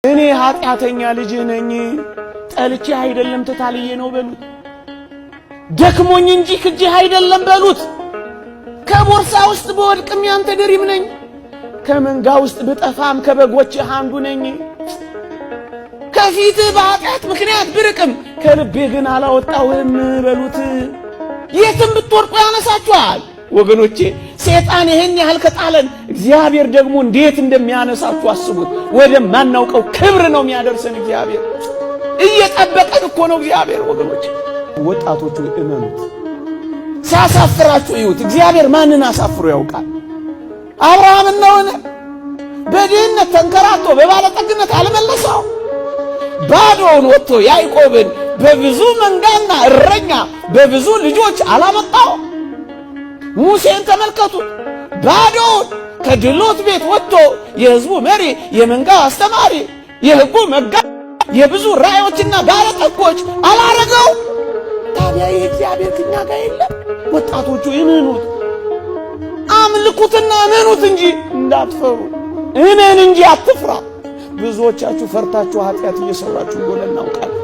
እኔ ኃጢአተኛ ልጅ ነኝ ጠልቼ አይደለም ተታልዬ ነው በሉት። ደክሞኝ እንጂ ክጄ አይደለም በሉት። ከቦርሳ ውስጥ በወድቅም ያንተ ድሪም ነኝ፣ ከመንጋ ውስጥ በጠፋም ከበጎች አንዱ ነኝ። ከፊት በኃጢአት ምክንያት ብርቅም ከልቤ ግን አላወጣውም በሉት። የትም ብትወድቁ ያነሳችኋል። ወገኖቼ ሰይጣን ይሄን ያህል ከጣለን እግዚአብሔር ደግሞ እንዴት እንደሚያነሳችሁ አስቡት። ወደ ማናውቀው ክብር ነው የሚያደርሰን እግዚአብሔር። እየጠበቀን እኮ ነው እግዚአብሔር። ወገኖቼ ወጣቶቹ እመኑት፣ ሲያሳፍራችሁ እዩት። እግዚአብሔር ማንን አሳፍሮ ያውቃል? አብርሃምን ነውን? በድህነት ተንከራቶ በባለጠግነት አልመለሰው? ባዶውን ወጥቶ ያዕቆብን በብዙ መንጋና እረኛ በብዙ ልጆች አላመጣው? ሙሴን ተመልከቱ፣ ባዶውን ከድሎት ቤት ወጥቶ የሕዝቡ መሪ፣ የመንጋው አስተማሪ፣ የሕጉ መጋቢ፣ የብዙ ራእዮችና ባለጠጎች አላረገው? ታዲያ ይህ እግዚአብሔር ከኛ ጋር የለም? ወጣቶቹ እመኑት፣ አምልኩትና እመኑት እንጂ እንዳትፈሩ። እመን እንጂ አትፍራ። ብዙዎቻችሁ ፈርታችሁ ኃጢአት እየሰራችሁ እንደሆነ እናውቃለን።